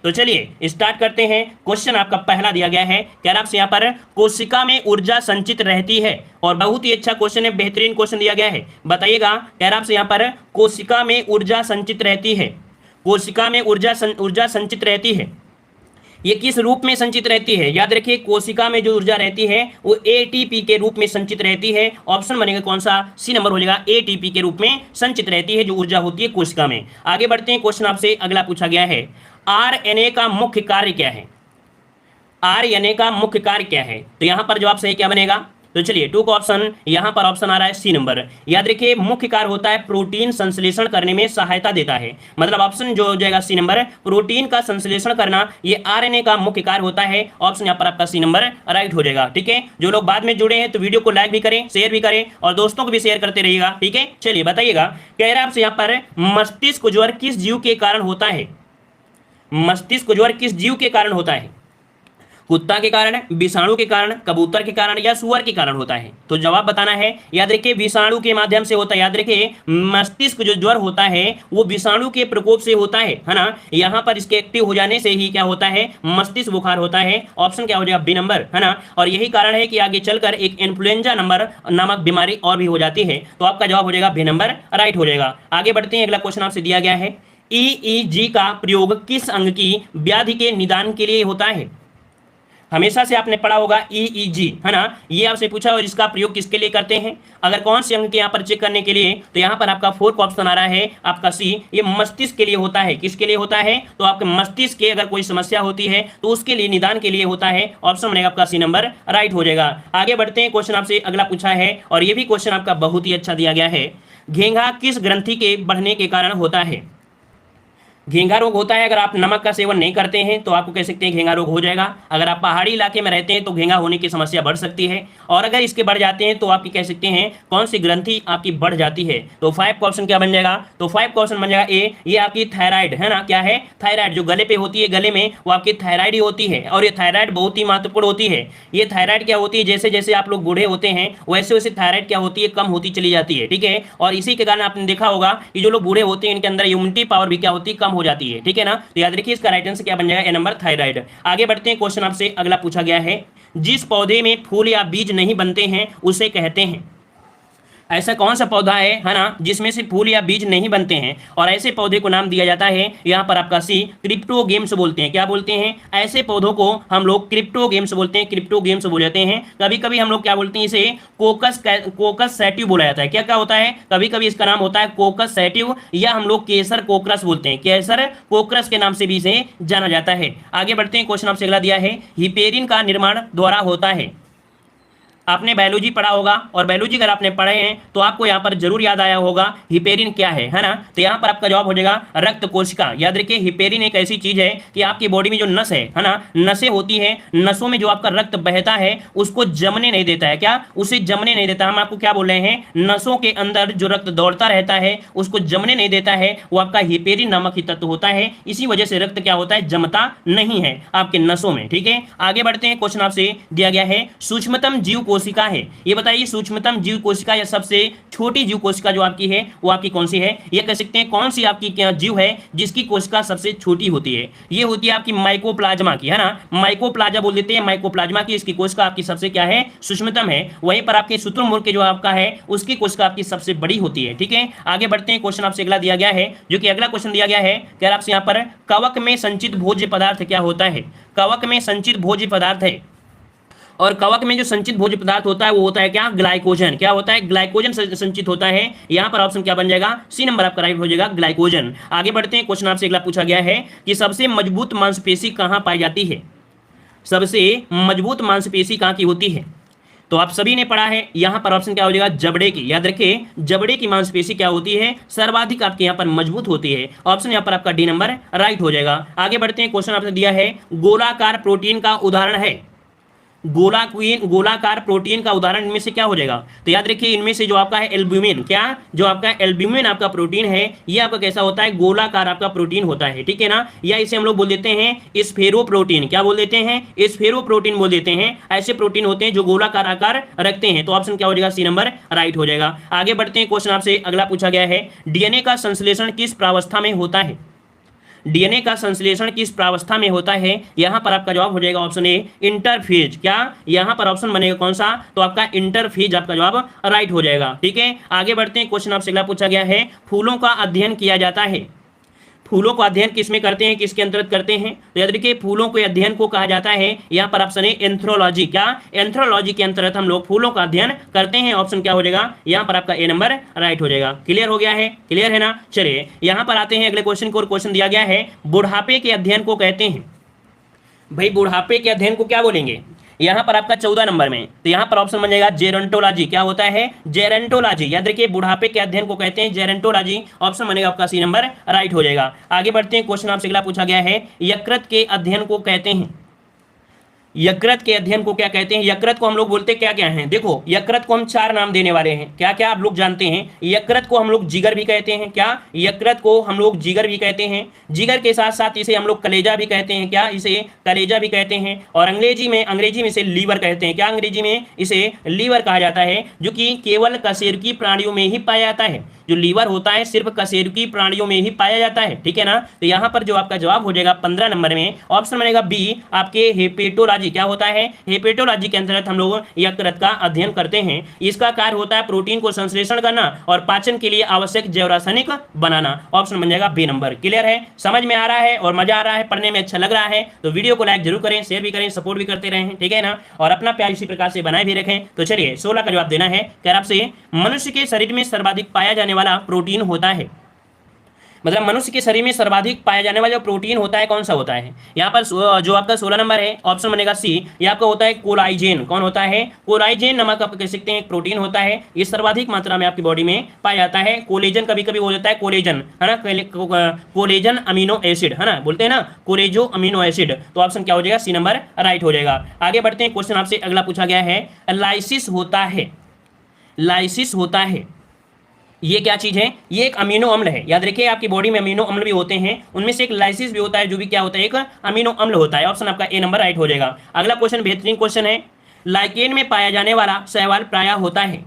तो चलिए स्टार्ट करते हैं। क्वेश्चन आपका पहला दिया गया है, कह रहा आपसे यहाँ पर कोशिका में ऊर्जा संचित रहती है, और बहुत ही अच्छा क्वेश्चन है, बेहतरीन क्वेश्चन दिया गया है। बताइएगा, कह रहा आपसे यहाँ पर कोशिका में ऊर्जा संचित रहती है, कोशिका में ऊर्जा संचित रहती है, ये किस रूप में संचित रहती है? याद रखिए, कोशिका में जो ऊर्जा रहती है वो एटीपी के रूप में संचित रहती है। ऑप्शन बनेगा कौन सा? सी नंबर हो जाएगा, एटीपी के रूप में संचित रहती है जो ऊर्जा होती है कोशिका में। आगे बढ़ते हैं, क्वेश्चन आपसे अगला पूछा गया है, आरएनए का मुख्य कार्य क्या है? आरएनए का मुख्य कार्य क्या है? तो यहां पर जवाब सही क्या बनेगा? तो चलिए टू का ऑप्शन, यहां पर ऑप्शन आ रहा है सी नंबर। याद रखिए, मुख्य कार्य होता है प्रोटीन संश्लेषण करने में सहायता देता है, मतलब ऑप्शन जो हो जाएगा सी नंबर, प्रोटीन का संश्लेषण करना ये आरएनए का मुख्य कार्य होता है। ऑप्शन यहां पर आपका सी नंबर राइट हो जाएगा। ठीक है, जो लोग बाद में जुड़े हैं तो वीडियो को लाइक भी करें, शेयर भी करें और दोस्तों को भी शेयर करते रहिएगा। ठीक है, चलिए बताइएगा, कह रहे हैं आपसे यहाँ पर मस्तिष्क ज्वर किस जीव के कारण होता है? मस्तिष्क ज्वर किस जीव के कारण होता है? कुत्ता के कारण, विषाणु के कारण, कबूतर के कारण या सुअर के कारण होता है? तो जवाब बताना है। याद रखिए, विषाणु के माध्यम से होता है। याद रखिए, मस्तिष्क जो ज्वर होता है वो विषाणु के प्रकोप से होता है ना। यहां पर इसके एक्टिव हो जाने से ही क्या होता है? मस्तिष्क बुखार होता है। ऑप्शन क्या हो जाएगा? बी नंबर, है ना। और यही कारण है कि आगे चलकर एक इन्फ्लुएंजा नंबर नामक बीमारी और भी हो जाती है। तो आपका जवाब हो जाएगा बी नंबर राइट हो जाएगा। आगे बढ़ते हैं, अगला क्वेश्चन आपसे दिया गया है, ईईजी का प्रयोग किस अंग की व्याधि के निदान के लिए होता है? हमेशा से आपने पढ़ा होगा ईईजी, है ना। ये आपसे पूछा और इसका प्रयोग किसके लिए करते हैं? अगर कौन से अंग के यहाँ पर चेक करने के लिए, तो यहाँ पर आपका फोर्थ ऑप्शन आ रहा है आपका सी, ये मस्तिष्क के लिए होता है। किसके लिए होता है? तो आपके मस्तिष्क के अगर कोई समस्या होती है तो उसके लिए, निदान के लिए होता है। ऑप्शन बनेगा आपका सी नंबर राइट हो जाएगा। आगे बढ़ते हैं, क्वेश्चन आपसे अगला पूछा है और ये भी क्वेश्चन आपका बहुत ही अच्छा दिया गया है, घेंघा किस ग्रंथि के बढ़ने के कारण होता है? घेंघा रोग होता है, अगर आप नमक का सेवन नहीं करते हैं तो आपको कह सकते हैं घेंघा रोग हो जाएगा। अगर आप पहाड़ी इलाके में रहते हैं तो घेंघा होने की समस्या बढ़ सकती है, और अगर इसके बढ़ जाते हैं तो आपकी कह सकते हैं कौन सी ग्रंथि आपकी बढ़ जाती है? तो 5 का ऑप्शन क्या बन जाएगा? तो 5 का ऑप्शन बन जाएगा ए, ये आपकी थायराइड, है ना। क्या है? थायराइड, जो गले पे होती है, गले में, वो आपकी थायराइड ही होती है। और ये थायराइड बहुत ही महत्वपूर्ण होती है। ये थायराइड क्या होती है, जैसे जैसे आप लोग बूढ़े होते हैं वैसे वैसे थायराइड क्या होती है, कम होती चली जाती है। ठीक है, और इसी के कारण आपने देखा होगा कि जो लोग बूढ़े होते हैं इनके अंदर इम्यूनिटी पावर भी क्या होती है, कम हो जाती है। ठीक है ना। तो याद रखिए, इसका राइट आंसर क्या बन जाएगा? ए नंबर, थायराइड। आगे बढ़ते हैं, क्वेश्चन आपसे अगला पूछा गया है, जिस पौधे में फूल या बीज नहीं बनते हैं उसे कहते हैं? ऐसा कौन सा पौधा है ना, जिसमें से फूल या बीज नहीं बनते हैं, और ऐसे पौधे को नाम दिया जाता है यहाँ पर आपका सी, क्रिप्टोगेम्स बोलते हैं। क्या बोलते हैं? ऐसे पौधों को हम लोग क्रिप्टोगेम्स बोलते हैं, क्रिप्टोगेम्स बोल जाते हैं। कभी कभी हम लोग क्या बोलते हैं, इसे कोकस सैटिव बोला जाता है। क्या क्या होता है? कभी कभी इसका नाम होता है कोकस सैटिव, या हम लोग केसर कोकरस बोलते हैं, केसर कोकरस के नाम से भी इसे जाना जाता है। आगे बढ़ते हैं, क्वेश्चन आपसे अगला दिया है, हिपेरिन का निर्माण द्वारा होता है। आपने बायोलॉजी पढ़ा होगा, और बायोलॉजी अगर आपने पढ़े हैं तो आपको यहाँ पर जरूर याद आया होगा हिपेरिन क्या है ना। तो यहाँ पर आपका जवाब हो जाएगा रक्त कोशिका। याद रखिए, हिपेरिन एक ऐसी चीज है कि आपकी बॉडी में जो नस है ना, नसें होती है, नसों में जो आपका रक्त बहता है उसको जमने नहीं देता है। क्या? उसे जमने नहीं देता। हम आपको क्या बोल रहे हैं, नसों के अंदर जो रक्त दौड़ता रहता है उसको जमने नहीं देता है, वो आपका हिपेरिन नामक ही तत्व होता है। इसी वजह से रक्त क्या होता है, जमता नहीं है आपके नसों में। ठीक है, आगे बढ़ते हैं, क्वेश्चन आपसे दिया गया है, सूक्ष्मतम जीव कोशिका है, ये बताइए सूक्ष्मतम जीव कोशिका या सबसे छोटी जीव कोशिका जो आपकी है वो आपकी कौन सी है? ये कह सकते हैं कौन सी आपकी क्या जीव है जिसकी कोशिका सबसे छोटी होती है? ये होती है आपकी माइकोप्लाज्मा की, है ना। माइकोप्लाज्मा बोल देते हैं, माइकोप्लाज्मा की इसकी कोशिका आपकी सबसे क्या है, सूक्ष्मतम है। वहीं पर आपके शुतुरमुर्ग के जो आपका है उसकी कोशिका आपकी सबसे बड़ी होती है। ठीक है, आगे बढ़ते हैं, क्वेश्चन आपसे अगला दिया गया है, जो कि अगला क्वेश्चन दिया गया है, क्या आपसे यहाँ पर कवक में संचित भोज्य पदार्थ क्या होता है? कवक में संचित भोज्य पदार्थ है, और कवक में जो संचित भोज्य पदार्थ होता है वो होता है क्या? ग्लाइकोजन। क्या होता है? ग्लाइकोजन संचित होता है। यहाँ पर ऑप्शन क्या बन जाएगा? सी नंबर आपका राइट हो जाएगा, ग्लाइकोजन। आगे बढ़ते हैं, क्वेश्चन आपसे अगला पूछा गया है कि सबसे मजबूत मांसपेशी कहाँ पाई जाती है? सबसे मजबूत मांसपेशी कहाँ की होती है? तो आप सभी ने पढ़ा है, यहाँ पर ऑप्शन क्या हो जाएगा? जबड़े की। याद रखिए, जबड़े की मांसपेशी क्या होती है? सर्वाधिक आपके यहाँ पर मजबूत होती है। ऑप्शन यहाँ पर आपका डी नंबर राइट हो जाएगा। आगे बढ़ते हैं, क्वेश्चन आपने दिया है, गोलाकार प्रोटीन का उदाहरण है। गोलाकार प्रोटीन का उदाहरण इनमें से क्या हो जाएगा? तो याद रखिए, इनमें से जो आपका है एल्ब्यूमिन, क्या जो आपका एल्ब्यूमिन आपका प्रोटीन है ये आपका कैसा होता है? गोलाकार आपका प्रोटीन होता है। ठीक है ना, या इसे हम लोग बोल देते हैं स्फेरो प्रोटीन। क्या बोल देते हैं? स्फेरो प्रोटीन बोल देते हैं। ऐसे प्रोटीन होते हैं जो गोलाकार आकार रखते हैं। तो ऑप्शन क्या हो जाएगा? सी नंबर राइट हो जाएगा। आगे बढ़ते हैं, क्वेश्चन आपसे अगला पूछा गया है, डीएनए का संश्लेषण किस प्रावस्था में होता है? डीएनए का संश्लेषण किस प्रावस्था में होता है? यहां पर आपका जवाब हो जाएगा ऑप्शन ए इंटरफेज। क्या यहां पर ऑप्शन बनेगा कौन सा? तो आपका इंटरफेज आपका जवाब राइट हो जाएगा। ठीक है, आगे बढ़ते हैं। क्वेश्चन आपसे अगला पूछा गया है, फूलों का अध्ययन किया जाता है। फूलों का अध्ययन किसमें करते हैं, किसके अंतर्गत करते हैं? तो याद रखिए फूलों के अध्ययन को कहा जाता है, यहाँ पर ऑप्शन है एंथ्रोलॉजी। क्या एंथ्रोलॉजी के अंतर्गत हम लोग फूलों का अध्ययन करते हैं। ऑप्शन क्या हो जाएगा? यहाँ पर आपका ए नंबर राइट हो जाएगा। क्लियर हो गया है? क्लियर है ना? चलिए यहाँ पर आते हैं अगले क्वेश्चन को। क्वेश्चन दिया गया है, बुढ़ापे के अध्ययन को कहते हैं। भाई बुढ़ापे के अध्ययन को क्या बोलेंगे? यहां पर आपका 14 नंबर में, तो यहां पर ऑप्शन बन जाएगा जेरोंटोलॉजी। क्या होता है? जेरोंटोलॉजी। याद रखिए बुढ़ापे के अध्ययन को कहते हैं जेरोंटोलॉजी। ऑप्शन बनेगा आपका सी नंबर राइट हो जाएगा। आगे बढ़ते हैं। क्वेश्चन आपसे अगला पूछा गया है, यकृत के अध्ययन को कहते हैं। यकृत के अध्ययन को क्या कहते हैं? यकृत को हम लोग बोलते क्या क्या हैं? देखो यकृत को हम 4 नाम देने वाले हैं। क्या क्या आप लोग जानते हैं? यकृत को हम लोग जिगर भी कहते हैं। क्या यकृत को हम लोग जिगर भी कहते हैं? जिगर के साथ साथ इसे हम लोग कलेजा भी कहते हैं। क्या इसे कलेजा भी कहते हैं? और अंग्रेजी में इसे लीवर कहते हैं। क्या अंग्रेजी में इसे लीवर कहा जाता है, जो कि केवल कशेरुकी प्राणियों में ही पाया जाता है। जो लीवर होता है सिर्फ कशेरुकी प्राणियों में ही पाया जाता है। ठीक है ना? तो यहाँ पर जो आपका जवाब हो जाएगा 15 नंबर में, ऑप्शन बनेगा बी आपके हेपेटोलॉजी। क्या होता है? हेपेटोलॉजी के अंतर्गत हम लोग यकृत का अध्ययन करते हैं। इसका कार्य होता है प्रोटीन को संश्लेषण करना और पाचन के लिए आवश्यक जैव रासायनिक बनाना। ऑप्शन बन जाएगा बी नंबर। क्लियर है? समझ में आ रहा है और मजा आ रहा है, पढ़ने में अच्छा लग रहा है तो वीडियो को लाइक जरूर करें, शेयर भी करें, सपोर्ट भी करते रहें। ठीक है ना? और अपना प्यार इसी प्रकार से बनाए भी रखें। तो चलिए 16 का जवाब देना है। क्या आपसे मनुष्य के शरीर में सर्वाधिक पाया जाने वाला प्रोटीन होता है? मतलब मनुष्य के शरीर में सर्वाधिक पाया जाने वाला जो प्रोटीन होता है कौन सा होता है? यहाँ पर जो आपका 16 नंबर है ऑप्शन बनेगा सी। ये आपका होता है कोलाइजेन। कौन होता है? कोलाइजेन नामक आप कह सकते हैं एक प्रोटीन होता है। ये सर्वाधिक मात्रा में आपकी बॉडी में पाया जाता है। कोलेजन कभी कभी हो जाता है कोलेजन, है ना? कोलेजन अमीनो एसिड, है ना? बोलते हैं ना कोलेजो अमीनो एसिड। तो ऑप्शन क्या हो जाएगा? सी नंबर राइट हो जाएगा। आगे बढ़ते हैं। क्वेश्चन आपसे अगला पूछा गया है, लाइसिस होता है। लाइसिस होता है, ये क्या चीज है? ये एक अमीनो अम्ल है। याद रखिए आपकी बॉडी में अमीनो अम्ल भी होते हैं, उनमें से एक लाइसिस भी होता है, जो भी क्या होता है? एक अमीनो अम्ल होता है। ऑप्शन आपका ए नंबर राइट हो जाएगा। अगला क्वेश्चन बेहतरीन क्वेश्चन है, लाइकेन में पाया जाने वाला शैवाल प्रायः होता है।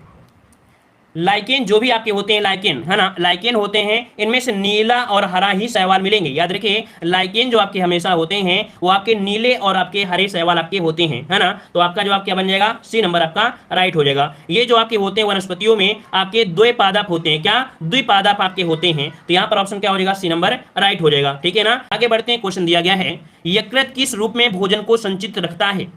लाइकेन जो भी आपके होते हैं, लाइकेन, है ना? लाइकेन होते हैं, इनमें से नीला और हरा ही शैवाल मिलेंगे। याद रखिए लाइकेन जो आपके हमेशा होते हैं वो आपके नीले और आपके हरे शैवाल आपके होते हैं, है ना? तो आपका जवाब क्या बन जाएगा? सी नंबर आपका राइट हो जाएगा। ये जो आपके होते हैं वनस्पतियों में आपके द्विपादप होते हैं। क्या? द्विपादप आपके होते हैं। तो यहाँ पर ऑप्शन क्या हो जाएगा? सी नंबर राइट हो जाएगा। ठीक है ना? आगे बढ़ते हैं। क्वेश्चन दिया गया है, यकृत किस रूप में भोजन को संचित रखता है?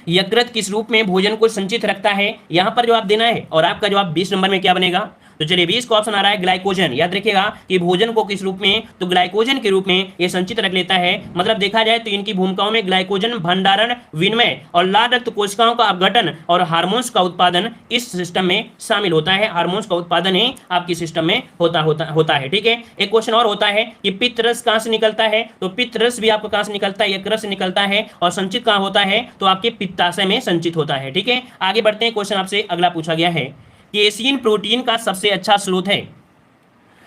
यकृत किस रूप में भोजन को संचित रखता है? यहां पर जवाब देना है और आपका जवाब 20 नंबर में क्या बनेगा? तो चलिए 20 का ऑप्शन आ रहा है ग्लाइकोजन। याद रखिएगा कि भोजन को किस रूप में? तो ग्लाइकोजन के रूप में ये संचित रख लेता है। मतलब देखा जाए तो इनकी भूमिकाओं में ग्लाइकोजन भंडारण, विनिमय और लाल रक्त कोशिकाओं का अपघटन और हार्मोन्स का उत्पादन इस सिस्टम में शामिल होता है। हार्मोन्स का उत्पादन ही आपकी सिस्टम में होता है। ठीक है। एक क्वेश्चन और होता है कि पित्त रस कहां से निकलता है? तो पित्त रस भी आपको कहां से निकलता है? यकृत से निकलता है। और संचित कहां होता है? तो आपके पित्ताशय में संचित होता है। ठीक है। आगे बढ़ते हैं। क्वेश्चन आपसे अगला पूछा गया है, केसीन प्रोटीन का सबसे अच्छा स्रोत है।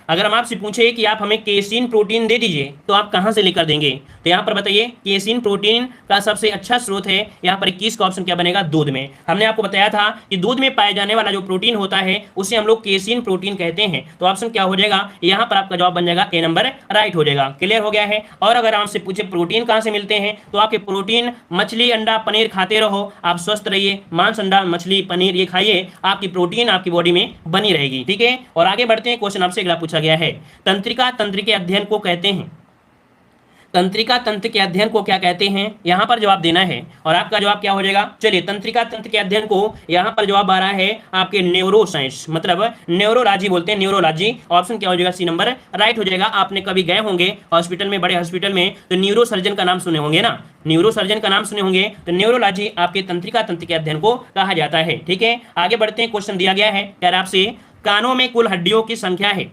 अगर हम आपसे पूछे कि आप हमें केसीन प्रोटीन दे दीजिए तो आप कहां से लेकर देंगे? तो यहां पर बताइए केसीन प्रोटीन का सबसे अच्छा स्रोत है। यहां पर 21 का ऑप्शन क्या बनेगा? दूध में। हमने आपको बताया था कि दूध में पाए जाने वाला जो प्रोटीन होता है उसे हम लोग केसीन प्रोटीन कहते हैं। तो ऑप्शन क्या हो जाएगा? यहां पर आपका जवाब बन जाएगा ए नंबर राइट हो जाएगा। क्लियर हो गया है? और अगर आपसे पूछे प्रोटीन कहां से मिलते हैं तो आपके प्रोटीन मछली, अंडा, पनीर खाते रहो, आप स्वस्थ रहिए। मांस, अंडा, मछली, पनीर ये खाइए, आपकी प्रोटीन आपकी बॉडी में बनी रहेगी। ठीक है। और आगे बढ़ते हैं। क्वेश्चन आपसे अगला पूछा गया है, तंत्रिका तंत्र के अध्ययन को कहते हैं। तंत्रिका तंत्र के अध्ययन को क्या कहते हैं? यहां पर जवाब देना है और आपका जवाब क्या हो जाएगा? चलिए तंत्रिका तंत्र के अध्ययन को यहां पर जवाब आ रहा है आपके न्यूरोसाइंस, मतलब न्यूरोलॉजी बोलते हैं, न्यूरोलॉजी। ऑप्शन क्या हो जाएगा? सी नंबर राइट हो जाएगा। आपने कभी गए होंगे हॉस्पिटल में, बड़े हॉस्पिटल में, तो न्यूरो सर्जन का नाम सुने होंगे ना? न्यूरो सर्जन का नाम सुने होंगे। तो न्यूरोलॉजी आपके तंत्रिका तंत्र के अध्ययन को कहा जाता है। ठीक है। आगे बढ़ते हैं। क्वेश्चन दिया गया है, कह रहा आपसे कानों में कुल हड्डियों की संख्या है।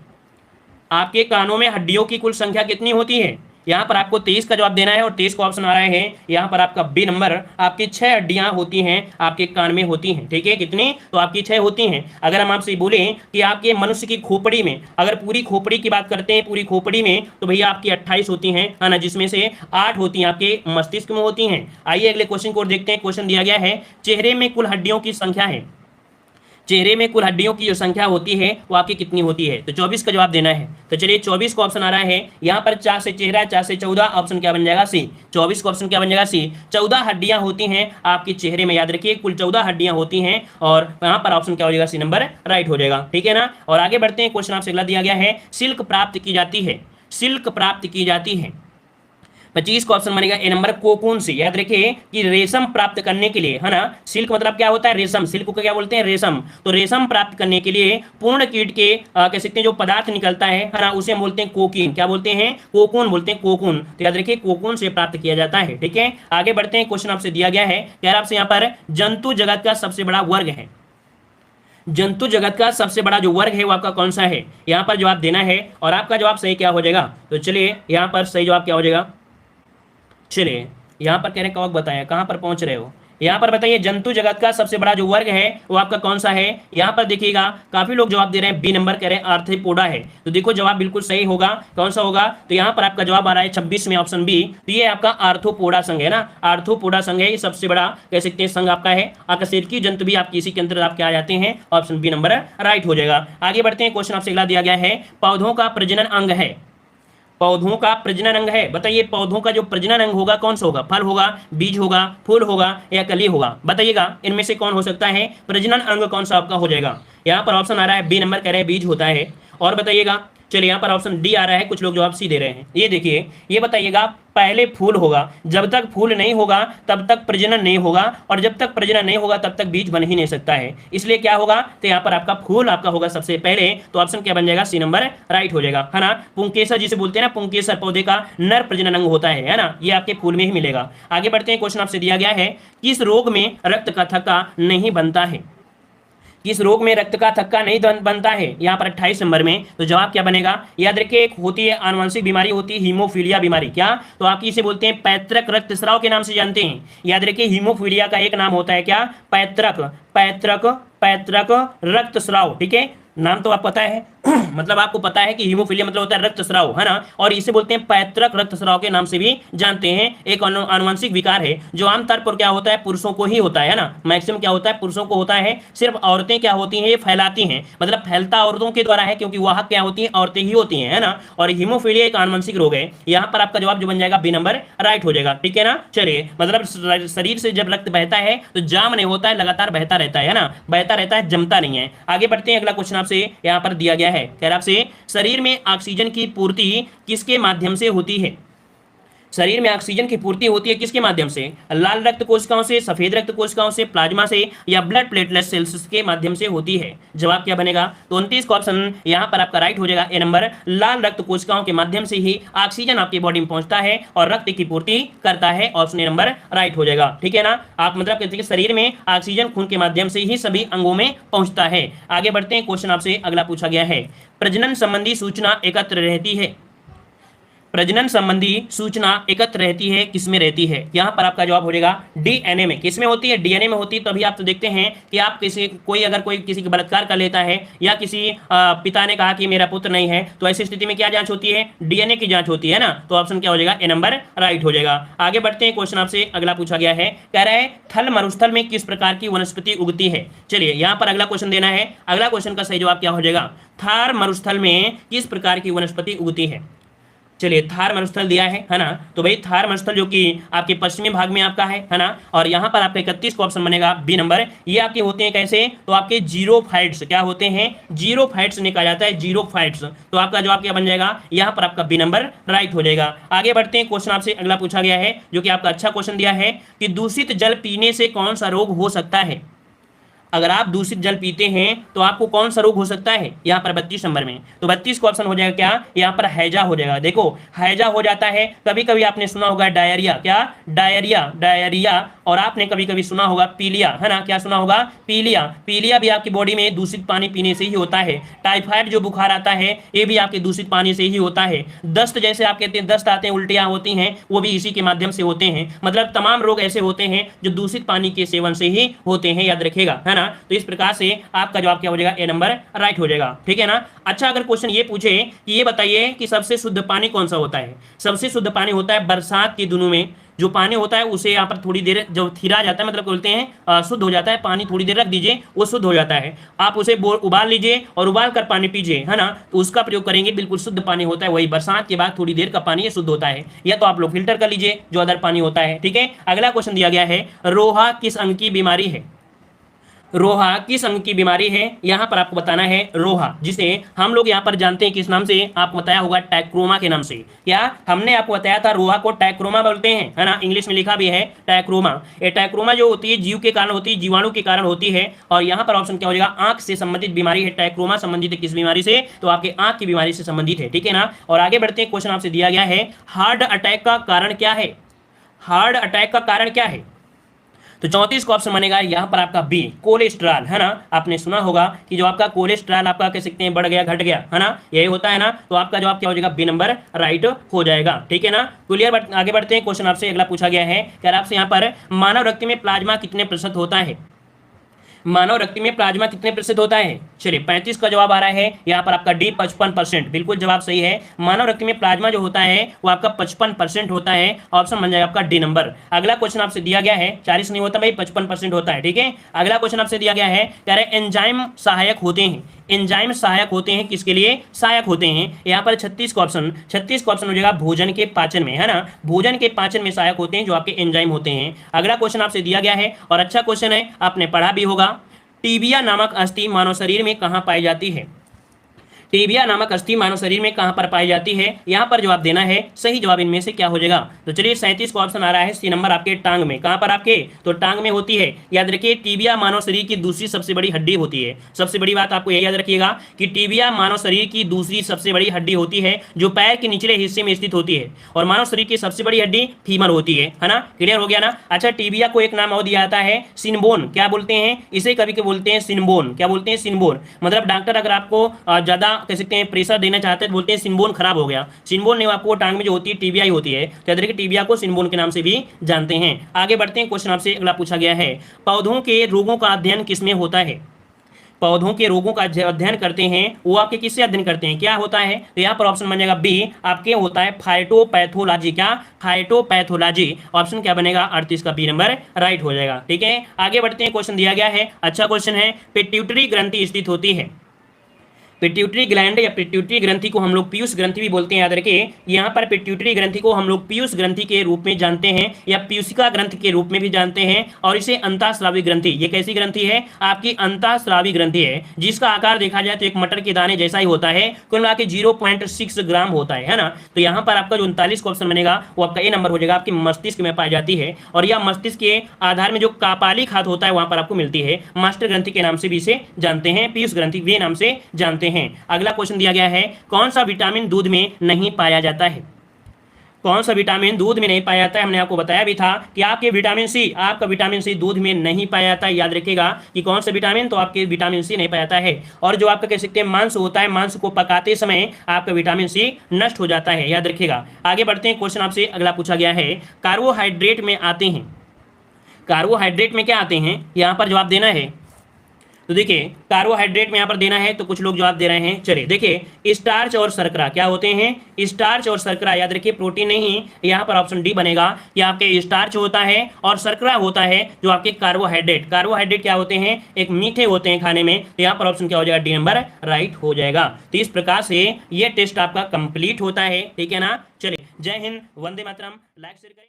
आपके कानों में हड्डियों की कुल संख्या कितनी होती है? यहाँ पर आपको 23 का जवाब देना है और 23 का ऑप्शन आ रहा है यहाँ पर आपका बी नंबर। आपकी 6 हड्डियां होती हैं आपके कान में होती हैं। ठीक है। कितनी? तो आपकी 6 होती हैं। अगर हम आपसे बोलें कि आपके मनुष्य की खोपड़ी में, अगर पूरी खोपड़ी की बात करते हैं, पूरी खोपड़ी में, तो भैया आपकी 28 होती हैं, है ना? जिसमें से 8 होती हैं आपके मस्तिष्क में होती हैं। आइए अगले क्वेश्चन को देखते हैं। क्वेश्चन दिया गया है, चेहरे में कुल हड्डियों की संख्या है। चेहरे में कुल हड्डियों की जो संख्या होती है वो आपकी कितनी होती है? तो 24 का जवाब देना है। तो चलिए 24 का ऑप्शन आ रहा है यहाँ पर। 4 से चेहरा, 4 से 14, ऑप्शन क्या बन जाएगा? सी। 24 का ऑप्शन क्या बन जाएगा? सी। 14 हड्डियां होती हैं आपके चेहरे में, याद रखिए कुल 14 हड्डियां होती हैं, और यहाँ पर ऑप्शन क्या हो जाएगा? सी नंबर राइट हो जाएगा। ठीक है ना। और आगे बढ़ते हैं, क्वेश्चन आपसे अगला दिया गया है, सिल्क प्राप्त की जाती है, सिल्क प्राप्त की जाती है। 25 का ऑप्शन बनेगा ए नंबर, कोकून से। याद रखिए कि रेशम प्राप्त करने के लिए, है ना, सिल्क मतलब क्या होता है? रेशम। सिल्क को क्या बोलते हैं? रेशम। तो रेशम प्राप्त करने के लिए पूर्ण कीट के कह सकते हैं जो पदार्थ निकलता है ना, उसे हम बोलते हैं कोकीन। क्या बोलते हैं? कोकून बोलते हैं, कोकून। तो याद रखिए कोकून से प्राप्त किया जाता है। ठीक है, आगे बढ़ते हैं, क्वेश्चन आपसे दिया गया है, कह रहा आपसे यहाँ पर जंतु जगत का सबसे बड़ा वर्ग है, जंतु जगत का सबसे बड़ा जो वर्ग है वो आपका कौन सा है? यहाँ पर जवाब देना है, और आपका जवाब सही क्या हो जाएगा? तो चलिए यहाँ पर सही जवाब क्या हो जाएगा? चलिए यहाँ पर कह रहे कवक बताया, कहाँ पर पहुंच रहे हो? यहाँ पर बताइए जंतु जगत का सबसे बड़ा जो वर्ग है वो आपका कौन सा है? यहाँ पर देखिएगा काफी लोग जवाब दे रहे हैं बी नंबर, कह रहे हैं आर्थ्रोपोडा है। तो देखो जवाब बिल्कुल सही होगा। कौन सा होगा? तो यहाँ पर आपका जवाब आ रहा है 26 में, ऑप्शन बी। तो ये आपका आर्थ्रोपोडा संघ है ना, आर्थ्रोपोडा संघ है, ये सबसे बड़ा कह सकते हैं संघ आपका है। अकशेरुकी जंतु भी आपके इसी के अंतर्गत आपके आ जाते हैं, ऑप्शन बी नंबर राइट हो जाएगा। आगे बढ़ते हैं, क्वेश्चन आपसे अगला दिया गया है, पौधों का प्रजनन अंग है, पौधों का प्रजनन अंग है। बताइए पौधों का जो प्रजनन अंग होगा कौन सा होगा? फल होगा, बीज होगा, फूल होगा, या कली होगा? बताइएगा इनमें से कौन हो सकता है? प्रजनन अंग कौन सा आपका हो जाएगा? यहाँ पर ऑप्शन आ रहा है बी नंबर, कह रहे हैं बीज होता है। और बताइएगा, चलिए यहाँ पर ऑप्शन डी आ रहा है, कुछ लोग जवाब सी दे रहे हैं। ये देखिए, ये बताइएगा पहले फूल होगा, जब तक फूल नहीं होगा तब तक प्रजनन नहीं होगा, और जब तक प्रजनन नहीं होगा तब तक बीज बन ही नहीं सकता है। इसलिए क्या होगा? तो यहाँ पर आपका फूल आपका होगा सबसे पहले। तो ऑप्शन क्या बन जाएगा? सी नंबर राइट हो जाएगा, है ना। पुंकेसर जिसे बोलते हैं ना, पुंकेसर पौधे का नर प्रजनन अंग होता है ना, ये आपके फूल में ही मिलेगा। आगे बढ़ते हैं, क्वेश्चन आपसे दिया गया है, किस रोग में रक्त का थक्का नहीं बनता है? किस रोग में रक्त का थक्का नहीं बनता है? यहाँ पर 28 नंबर में। तो जवाब क्या बनेगा? याद रखिए एक होती है आनुवंशिक बीमारी, होती है हीमोफीलिया बीमारी। क्या? तो आप इसे बोलते हैं पैतृक रक्तस्राव के नाम से जानते हैं। याद रखिए हीमोफीलिया का एक नाम होता है क्या? पैतृक, पैतृक, पैतृक रक्तस्राव। ठीक है, नाम तो आप पता है मतलब आपको पता है कि हीमोफीलिया मतलब होता है रक्तस्राव, है ना, और इसे बोलते हैं पैतृक रक्तस्राव के नाम से भी जानते हैं। एक आनुवंशिक विकार है जो आमतौर पर क्या होता है? पुरुषों को ही होता है ना, मैक्सिमम क्या होता है? पुरुषों को होता है। सिर्फ औरतें क्या होती हैं? ये फैलाती हैं, मतलब फैलता औरतों के द्वारा है, क्योंकि वाहक क्या होती है? औरतें ही होती हैं, है ना। और हीमोफीलिया एक आनुवंशिक रोग है। यहाँ पर आपका जवाब जो बन जाएगा बी नंबर राइट हो जाएगा। ठीक है ना। चलिए, मतलब शरीर से जब रक्त बहता है तो जाम नहीं होता है, लगातार बहता रहता है ना, बहता रहता है, जमता नहीं है। आगे बढ़ते हैं, अगला क्वेश्चन आपसे यहाँ पर दिया गया है, कह रहा आपसे शरीर में ऑक्सीजन की पूर्ति किसके माध्यम से होती है? शरीर में ऑक्सीजन की पूर्ति होती है किसके माध्यम से? लाल रक्त कोशिकाओं से, सफेद रक्त कोशिकाओं से, प्लाज्मा से, या ब्लड प्लेटलेट सेल्स के माध्यम से होती है? जवाब क्या बनेगा? तो 29 का ऑप्शन यहाँ पर आपका राइट हो जाएगा, ए नंबर। लाल रक्त कोशिकाओं के माध्यम से ही ऑक्सीजन आपकी बॉडी में पहुंचता है और रक्त की पूर्ति करता है, ऑप्शन ए नंबर राइट हो जाएगा। ठीक है ना। आप मतलब कहते हैं कि शरीर में ऑक्सीजन खून के माध्यम से ही सभी अंगों में पहुंचता है। आगे बढ़ते हैं, क्वेश्चन आपसे अगला पूछा गया है, प्रजनन संबंधी सूचना एकत्र रहती है, प्रजनन संबंधी सूचना एकत्र रहती है किसमें रहती है? यहाँ पर आपका जवाब हो जाएगा डीएनए में। किसमें होती है? डीएनए में होती है। तो अभी आप तो देखते हैं कि आप कोई किसी का बलात्कार कर लेता है, या किसी पिता ने कहा कि मेरा पुत्र नहीं है, तो ऐसी स्थिति में क्या जांच होती है? डीएनए की जांच होती है ना। तो ऑप्शन क्या हो जाएगा? ए नंबर राइट हो जाएगा। आगे बढ़ते हैं, क्वेश्चन आपसे अगला पूछा गया है, कह रहा है थल मरुस्थल में किस प्रकार की वनस्पति उगती है? चलिए यहाँ पर अगला क्वेश्चन देना है। अगला क्वेश्चन का सही जवाब क्या हो जाएगा? थार मरुस्थल में किस प्रकार की वनस्पति उगती है? चलिए थार मरुस्थल दिया है ना। तो भाई थार मरुस्थल जो कि आपके पश्चिमी भाग में आपका है ना। और यहाँ पर आपका 31 का ऑप्शन बनेगा बी नंबर। ये आपके होते हैं कैसे? तो आपके जीरोफाइट्स। क्या होते हैं? जीरोफाइट्स ने कहा जाता है, जीरोफाइट्स। तो आपका जवाब क्या बन जाएगा? यहाँ पर आपका बी नंबर राइट हो जाएगा। आगे बढ़ते हैं, क्वेश्चन आपसे अगला पूछा गया है जो कि आपका अच्छा क्वेश्चन दिया है कि दूषित जल पीने से कौन सा रोग हो सकता है? अगर आप दूषित जल पीते हैं तो आपको कौन सा रोग हो सकता है? यहाँ पर 32 नंबर में। तो 32 का ऑप्शन हो जाएगा क्या? यहाँ पर हैजा हो जाएगा। देखो हैजा हो जाता है, कभी कभी आपने सुना होगा डायरिया। क्या? Diarrhoea, diarrhoea. और आपने कभी कभी सुना होगा पीलिया, है ना। क्या सुना होगा? पीलिया। पीलिया भी आपकी बॉडी में दूषित पानी पीने से ही होता है। टाइफाइड जो बुखार आता है ये भी आपके दूषित पानी से ही होता है। दस्त जैसे आप कहते हैं दस्त आते हैं, उल्टियां होती हैं, वो भी इसी के माध्यम से होते हैं। मतलब तमाम रोग ऐसे होते हैं जो दूषित पानी के सेवन से ही होते हैं, याद रखिएगा, है ना। तो इस प्रकार से आपका जवाब क्या हो जाएगा? ए नंबर राइट हो जाएगा। ठीक है ना। अच्छा, अगर क्वेश्चन ये पूछे कि ये बताइए कि सबसे शुद्ध पानी कौन सा होता है? सबसे शुद्ध पानी होता है बरसात के दिनों में जो पानी होता है उसे यहाँ पर थोड़ी देर जब थिरा जाता है, मतलब बोलते हैं शुद्ध हो जाता है, पानी थोड़ी देर रख दीजिए, वो शुद्ध हो जाता है। आप उसे उबाल लीजिए और उबाल कर पानी पीजिए, है ना, तो उसका प्रयोग करेंगे, बिल्कुल शुद्ध पानी होता है। वही बरसात के बाद थोड़ी देर का पानी ये शुद्ध होता है। या तो आप लोग फिल्टर कर लीजिए जो अदर पानी होता है, ठीक है। अगला क्वेश्चन दिया गया है, रोहा किस अंग की बीमारी है? रोहा किस अंग की बीमारी है? यहां पर आपको बताना है रोहा, जिसे हम लोग यहां पर जानते हैं किस नाम से, आपको बताया होगा टैक्रोमा के नाम से। क्या हमने आपको बताया था रोहा को टैक्रोमा बोलते हैं, है ना, इंग्लिश में लिखा भी है टैक्रोमा। ये टैक्रोमा जो होती है जीव के कारण होती है, जीवाणु के कारण होती है। और यहाँ पर ऑप्शन क्या हो जाएगा, आंख से संबंधित बीमारी है। टैक्रोमा संबंधित है किस बीमारी से? तो आपके आंख की बीमारी से संबंधित है, ठीक है ना। और आगे बढ़ते हैं, क्वेश्चन आपसे दिया गया है, हार्ट अटैक का कारण क्या है? हार्ट अटैक का कारण क्या है? तो 34 को ऑप्शन बनेगा यहाँ पर आपका बी, कोलेस्ट्रॉल, है ना। आपने सुना होगा कि जो आपका कोलेस्ट्रॉल आपका कह सकते हैं बढ़ गया, घट गया, है ना, यही होता है ना। तो आपका जवाब क्या हो जाएगा, बी नंबर राइट हो जाएगा, ठीक है ना। क्लियर। आगे बढ़ते हैं, क्वेश्चन आपसे अगला पूछा गया है, क्या आपसे यहाँ पर मानव रक्त में प्लाज्मा कितने प्रतिशत होता है? मानव रक्त में प्लाज्मा कितने प्रतिशत होता है? चलिए 35 का जवाब आ रहा है यहाँ पर आपका डी, 55%, बिल्कुल जवाब सही है। मानव रक्त में प्लाज्मा जो होता है वो आपका 55% होता है। ऑप्शन बन जाएगा आपका डी नंबर। अगला क्वेश्चन आपसे दिया गया है, 40 नहीं होता भाई, 55% होता है, ठीक है। अगला क्वेश्चन आपसे दिया गया है, कह रहे एंजाइम सहायक होते हैं। एंजाइम सहायक होते हैं किसके लिए सहायक होते हैं? यहाँ पर 36 का ऑप्शन हो जाएगा भोजन के पाचन में, है ना, भोजन के पाचन में सहायक होते हैं जो आपके एंजाइम होते हैं। अगला क्वेश्चन आपसे दिया गया है और अच्छा क्वेश्चन है, आपने पढ़ा भी होगा, टीबिया नामक अस्थि मानव शरीर में कहाँ पाई जाती है? टीबिया नामक अस्थि मानव शरीर में कहां पर पाई जाती है? यहां पर जवाब देना है, सही जवाब इनमें से क्या हो जाएगा? तो चलिए 37 का ऑप्शन आ रहा है सी नंबर आपके टांग में। कहां पर आपके? तो टांग में होती है। याद रखिए टीबिया मानव शरीर की दूसरी सबसे बड़ी हड्डी होती है। सबसे बड़ी बात आपको यही याद रखिएगा कि टीबिया मानव शरीर की दूसरी सबसे बड़ी हड्डी होती है जो पैर के निचले हिस्से में स्थित होती है। और मानव शरीर की सबसे बड़ी हड्डी फीमर होती है ना। क्लियर हो गया ना। अच्छा, टीबिया को एक नाम और दिया जाता है सिनबोन। क्या बोलते हैं इसे? कभी के बोलते हैं सिनबोन। क्या बोलते हैं? सिनबोन। मतलब डॉक्टर अगर आपको ज्यादा कह सकते हैं प्रेशर देना चाहते हैं तो बोलते हैं सिनबोन खराब हो गया। सिनबोन नहीं, आपको टांग में जो होती है टीबिया ही होती है। तो याद रखिए टीबिया को सिनबोन के नाम से भी जानते हैं। आगे बढ़ते हैं, क्वेश्चन आपसे अगला पूछा गया है, पौधों के रोगों का अध्ययन किसमें होता है? पौधों के रोगों का अध्ययन करते हैं वो आपके किससे अध्ययन करते हैं? क्या होता है? तो यहाँ पर ऑप्शन बन जाएगा बी, आपके होता है फाइटोपैथोलॉजी। क्या? फाइटोपैथोलॉजी। ऑप्शन क्या बनेगा? 38 का बी नंबर राइट हो जाएगा, ठीक है। आगे बढ़ते हैं, क्वेश्चन दिया गया है, अच्छा क्वेश्चन है, पिट्यूटरी ग्रंथि स्थित होती है। पिट्यूटरी ग्लैंड या पिट्यूटरी ग्रंथि को हम लोग पीयूष ग्रंथि भी बोलते हैं। याद रखिए यहाँ पर पिट्यूटरी ग्रंथि को हम लोग पीयूष ग्रंथि के रूप में जानते हैं या पीयूषिका ग्रंथि के रूप में भी जानते हैं। और इसे अंतःस्रावी ग्रंथि, ये कैसी ग्रंथि है? आपकी अंतःस्रावी ग्रंथि है, जिसका आकार देखा जाए तो एक मटर के दाने जैसा ही होता है। कुल मिला के 0.6 ग्राम होता है ना। तो यहाँ पर आपका जो 39 का ऑप्शन बनेगा वो आपका ए नंबर हो जाएगा, आपके मस्तिष्क में पाई जाती है। और यह मस्तिष्क के आधार में जो कापाली खात होता है वहां पर आपको मिलती है। मास्टर ग्रंथि के नाम से भी इसे जानते हैं, पीयूष ग्रंथि वे नाम से जानते हैं। अगला क्वेश्चन दिया गया है, कौन सा विटामिन दूध में नहीं पाया जाता है? कौन सा विटामिन दूध में नहीं पाया जाता है? हमने आपको बताया भी था कि आपके विटामिन सी, आपका विटामिन सी दूध में नहीं पाया जाता है। याद रखिएगा कि कौन सा विटामिन, तो आपके विटामिन सी नहीं पाया जाता है। और जो आपका कह सकते हैं मांस होता है, मांस को पकाते समय आपका विटामिन सी नष्ट हो जाता है, याद रखिएगा। आगे बढ़ते हैं, क्वेश्चन आपसे अगला पूछा गया है, कार्बोहाइड्रेट में आते हैं। कार्बोहाइड्रेट में क्या आते हैं? यहाँ पर जवाब देना है। तो देखिए कार्बोहाइड्रेट में यहाँ पर देना है, तो कुछ लोग जवाब दे रहे हैं। चलिए देखिए स्टार्च और शर्करा क्या होते हैं? स्टार्च और शर्करा। याद रखिए प्रोटीन नहीं, यहाँ पर ऑप्शन डी बनेगा कि आपके स्टार्च होता है और शर्करा होता है जो आपके कार्बोहाइड्रेट। कार्बोहाइड्रेट क्या होते हैं? एक मीठे होते हैं खाने में। तो यहाँ पर ऑप्शन क्या हो जाएगा? डी नंबर राइट हो जाएगा। तो इस प्रकार से ये टेस्ट आपका कंप्लीट होता है, ठीक है ना। चलिए जय हिंद, वंदे मातरम। लाइक शेयर करें।